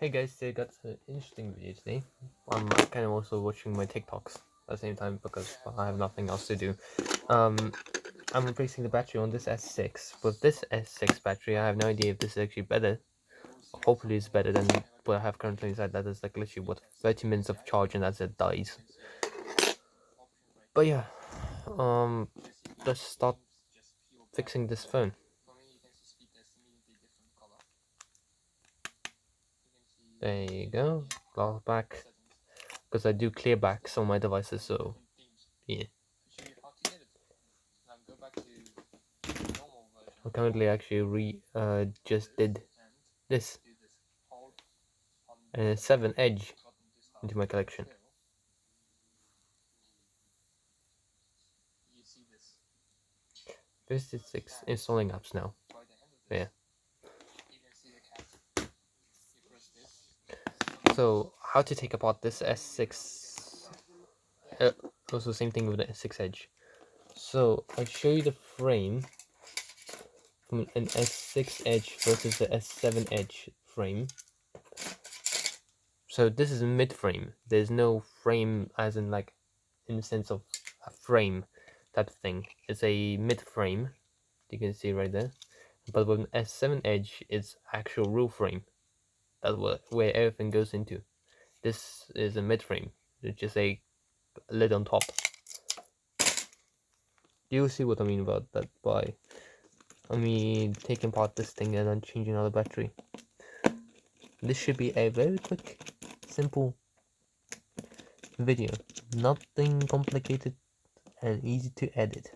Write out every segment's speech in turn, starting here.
Hey guys, today got an interesting video today. I'm kind of also watching my TikToks at the same time because I have nothing else to do. I'm replacing the battery on this S6. With this S6 battery, I have no idea if this is actually better. Hopefully it's better than what I have currently inside. That is like literally what 30 minutes of charge and that's it dies. But yeah, let's start fixing this phone. There you go, glass back, because I do clear backs on my devices, so yeah. I currently actually just did this and 7 Edge into my collection. This is 6 installing apps now. Yeah. So how to take apart this S6? Also same thing with the S6 Edge. So I'll show you the frame from an S6 Edge versus the S7 Edge frame. So this is a mid frame. There's no frame as in like in the sense of a frame type of thing. It's a mid frame. You can see right there. But with an S7 Edge, it's actual real frame. That's where everything goes into. This is a mid frame. It's just a lid on top. You'll see what I mean about that by taking apart this thing and then changing out the battery. This should be a very quick, simple video. Nothing complicated and easy to edit.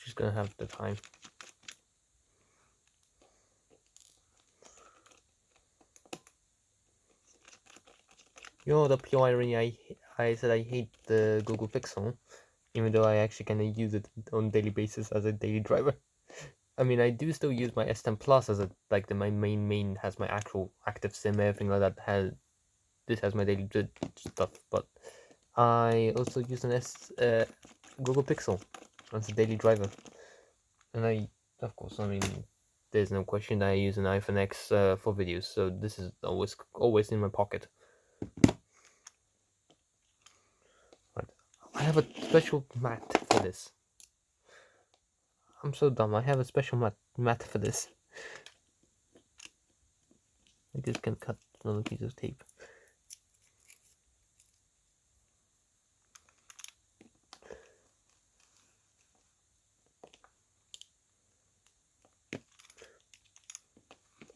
Just gonna have the time. You know, the pure irony, I said I hate the Google Pixel, even though I actually kind of use it on a daily basis as a daily driver. I mean, I do still use my S10 Plus as my main has my actual active SIM, everything like that. This has my daily stuff, but I also use an Google Pixel as a daily driver, and of course, there's no question that I use an iPhone X for videos, so this is always in my pocket. Right. I have a special mat for this. I'm so dumb. I have a special mat for this. I just can cut another piece of tape.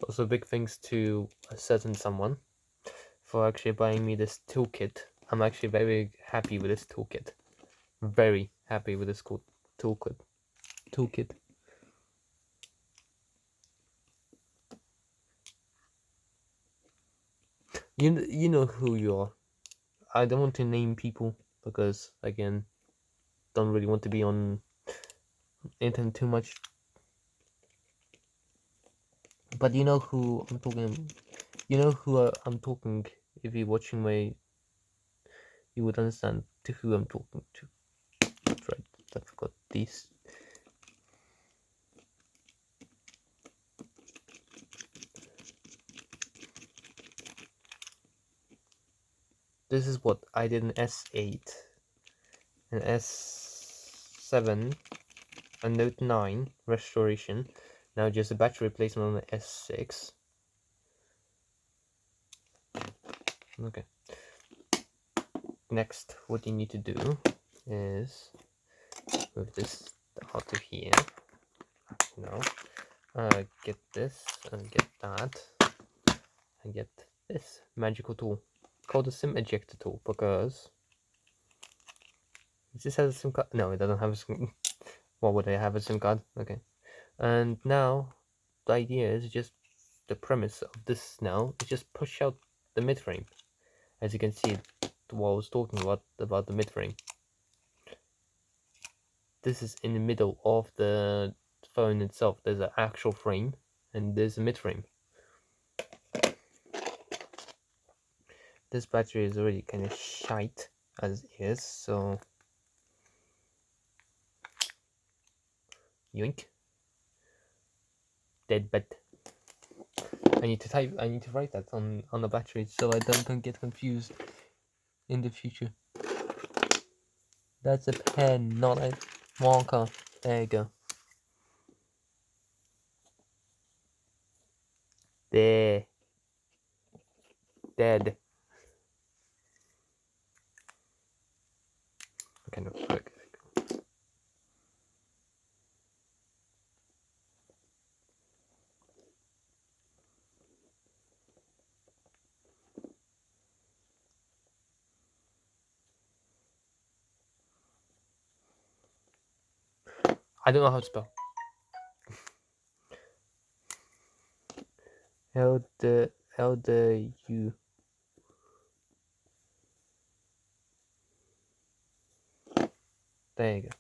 Also, big thanks to a certain someone for actually buying me this toolkit. I'm actually very happy with this toolkit. Very happy with this toolkit. You know who you are. I don't want to name people because again, don't really want to be on internet too much. But you know who I'm talking. You know who I'm talking. If you're watching my, you would understand to who I'm talking to. That's right. I forgot these. This is what I did in S8, an S7, a Note 9 restoration. Now just a battery replacement on the S6. Okay. Next, what you need to do is move this out of here. No. Get this and get that and get this magical tool called the SIM ejector tool because this has a SIM card. No, it doesn't have a SIM. Why would I have a SIM card? Okay. And now the idea is just the premise of this now is just push out the mid frame as you can see, what I was talking about the mid-frame. This is in the middle of the phone itself. There's an actual frame, and there's a mid-frame. This battery is already kind of shite as is, so yoink. Dead bed. I need to write that on the battery so I don't get confused in the future. That's a pen, not a marker. There you go. There. Dead. Kind of work. I don't know how to spell. L the U. There you go.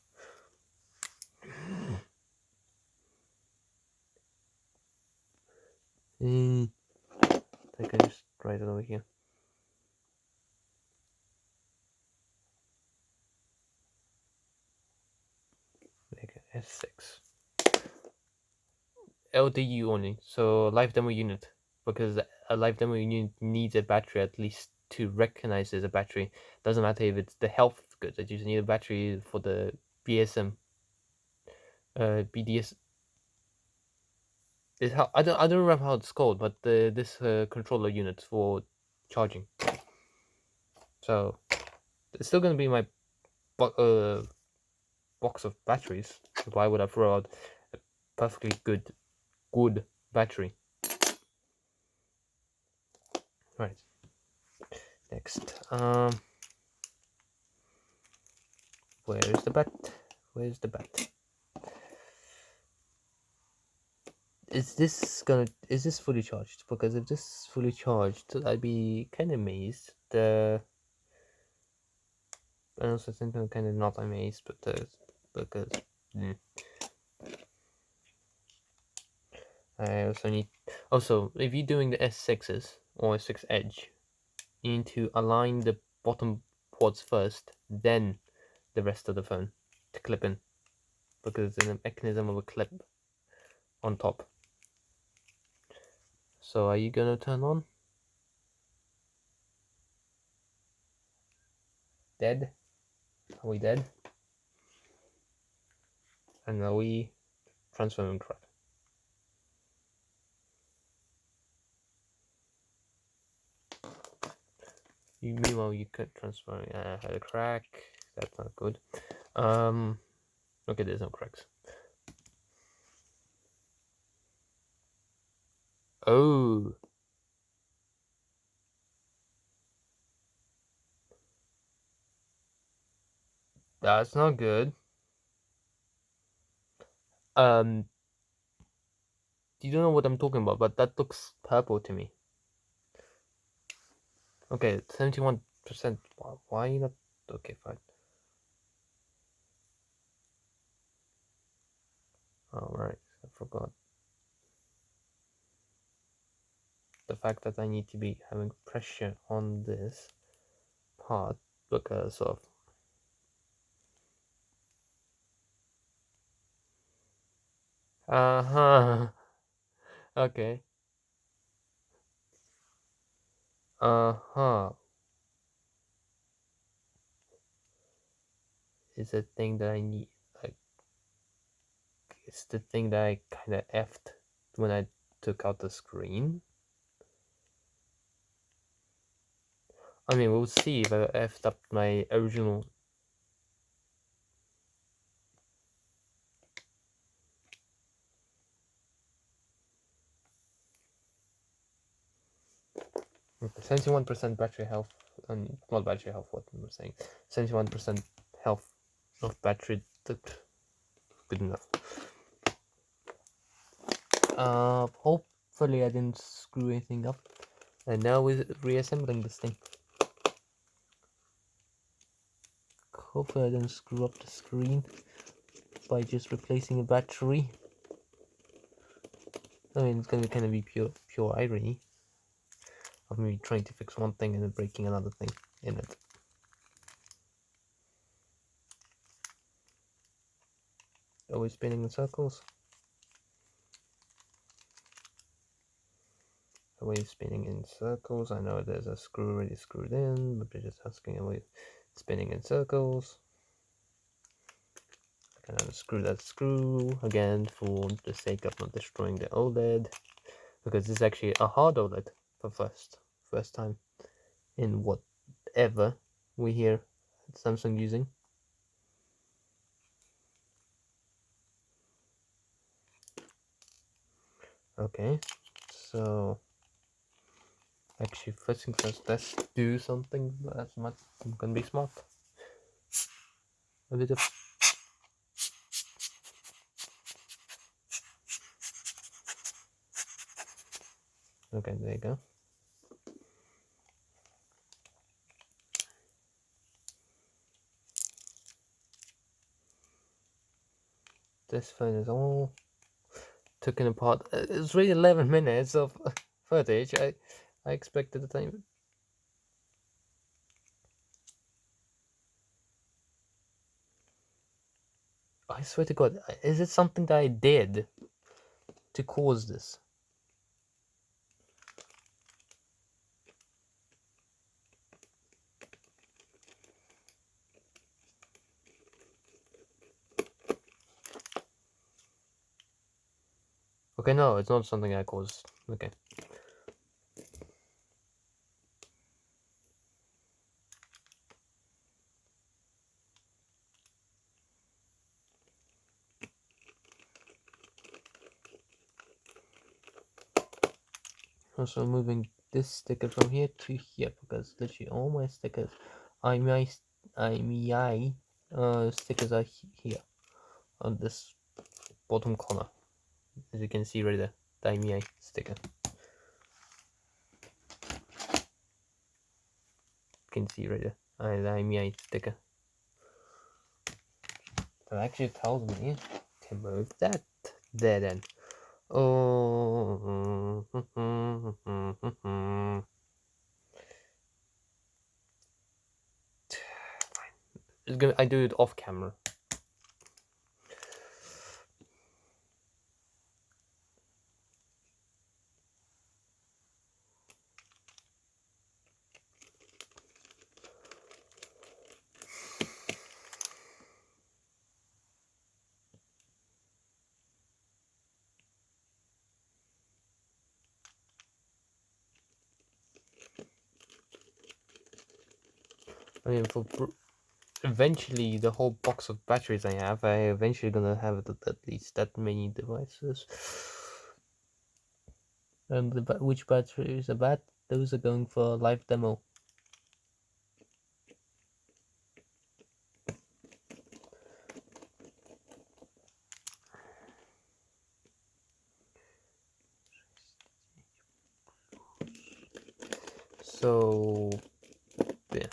I can just write it over here. Like S6. LDU only, so live demo unit, because a live demo unit needs a battery at least to recognize as a battery. Doesn't matter if it's the health goods. I just need a battery for the BSM, BDS. Is how I don't remember how it's called, but this controller unit for charging. So it's still gonna be my box of batteries. Why would I throw out a perfectly good battery? Right. Next, where's the bat? Where's the bat? Is this fully charged? Because if this is fully charged, I'd be kind of amazed. And also something kind of not amazed, but because I also need. Also, if you're doing the S6s or S6 Edge, you need to align the bottom ports first, then the rest of the phone to clip in, because there's a mechanism of a clip on top. So are you gonna turn on? Dead? Are we dead? And are we transferring crap? Meanwhile, you could transfer. Had a crack. That's not good. Okay, there's no cracks. Oh. That's not good. You don't know what I'm talking about, but that looks purple to me. Okay, 71%. Why not? Okay, fine. Alright, I forgot. The fact that I need to be having pressure on this part because of okay. It's a thing that I need. Like, it's the thing that I kind of effed when I took out the screen. I mean, we'll see if I effed up my original. Okay, 71% battery health, and not battery health. What I'm saying, 71% health of battery. Good enough. Hopefully I didn't screw anything up. And now we're reassembling this thing. hopefully I didn't screw up the screen by just replacing a battery. I mean, it's gonna kind of be pure irony of me trying to fix one thing and then breaking another thing in it. Always spinning in circles. Always spinning in circles. I know there's a screw already screwed in, but they're just asking away spinning in circles. I can unscrew that screw again for the sake of not destroying the OLED, because this is actually a hard OLED for first time in whatever we hear Samsung using. Okay, so actually first thing first, let's do something that's much gonna be smart. A bit of okay, there you go. This phone is all taken apart. It's really 11 minutes of footage. I expected the time. I swear to God, is it something that I did to cause this? Okay, no, it's not something I caused. Okay. Also moving this sticker from here to here because literally all my stickers, IMEI stickers are here on this bottom corner, as you can see right there, the IMEI sticker. You can see right there, the IMEI sticker. That actually tells me to move that there then. Oh. It's gonna. I do it off camera. I mean, for eventually the whole box of batteries I have, I eventually gonna have at least that many devices. And which batteries are bad? Those are going for a live demo. So yeah.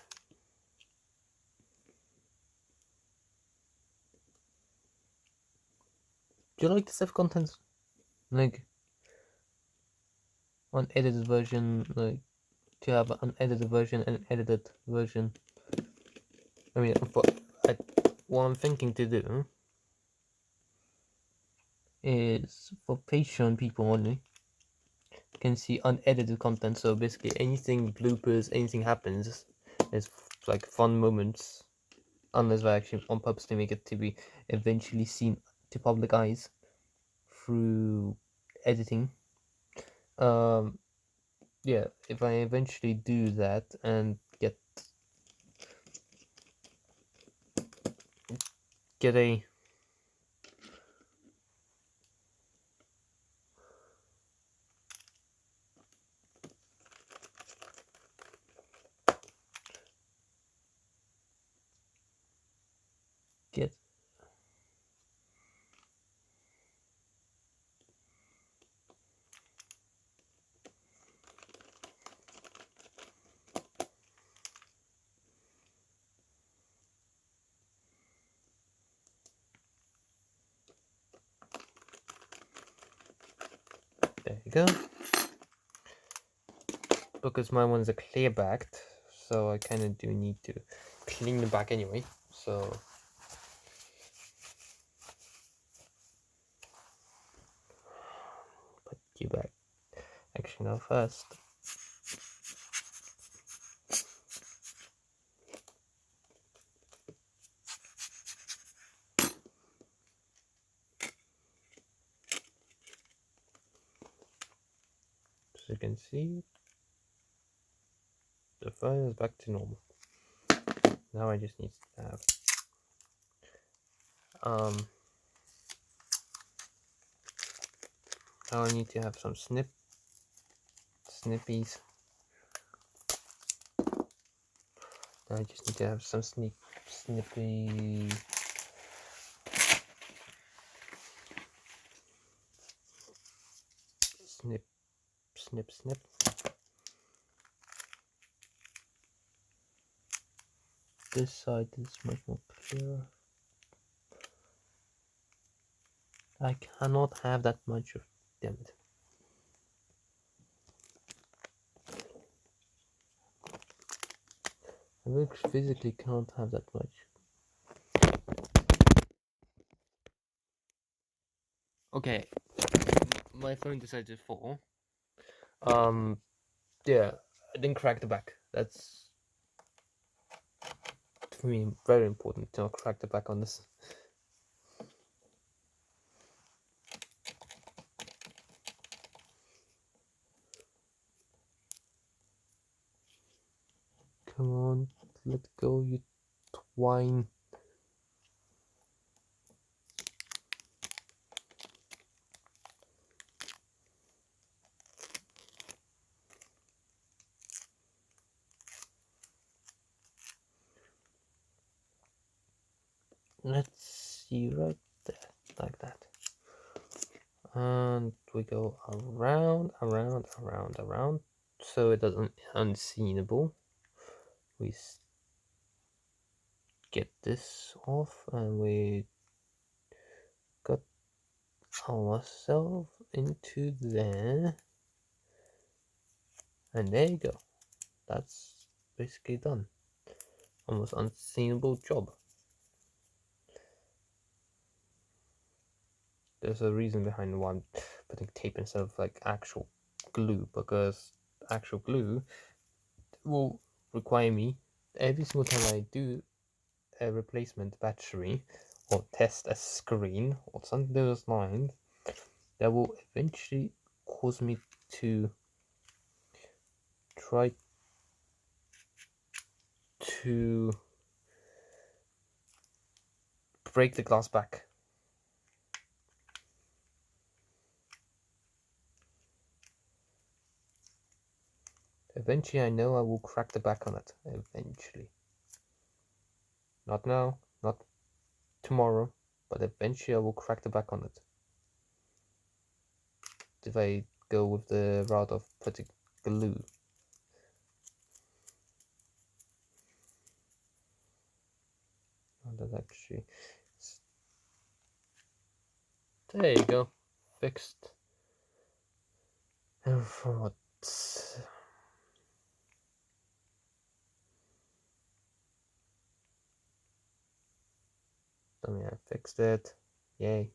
Do you like the safe contents? Like unedited version, like to have an unedited version and an edited version. I mean, what I'm thinking to do is for Patreon people only can see unedited content. So basically, anything bloopers, anything happens, is like fun moments, unless I actually on purpose to make it to be eventually seen to public eyes through editing. Yeah, if I eventually do that and get a get we go. Because my one's a clear backed, so I kind of do need to clean the back anyway. So put you back. Actually, now first. As you can see, the phone is back to normal. Now I just need to have now I need to have some snippies. Now I just need to have some snippy snip. This side is much more clearer. I cannot have that much of, damn it. I physically can't have that much. Okay, my phone decided to fall. Yeah, I didn't crack the back. That's, for me, very important to not crack the back on this. Come on, let go, you twine. Let's see, right there, like that. And we go around, so it doesn't unseenable. We get this off, and we got ourselves into there, and there you go. That's basically done. Almost unseenable job. There's a reason behind why I'm putting tape instead of like actual glue, because actual glue will require me every single time I do a replacement battery or test a screen or something along those lines, that will eventually cause me to try to break the glass back. Eventually, I know I will crack the back on it. Eventually. Not now, not tomorrow, but eventually I will crack the back on it. If I go with the route of putting glue. That actually. There you go. Fixed. And for what? I mean, I fixed it. Yay.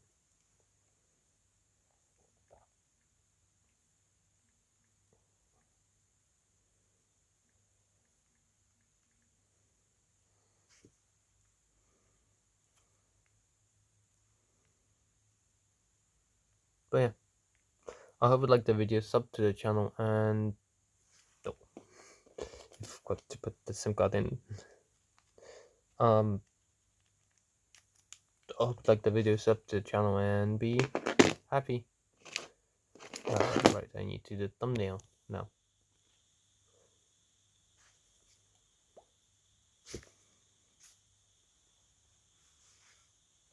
But yeah, I hope you liked the video. Sub to the channel, and oh, I forgot to put the SIM card in. I hope you liked the video. Sub to the channel and be happy. Right, I need to do the thumbnail now.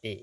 Yeah.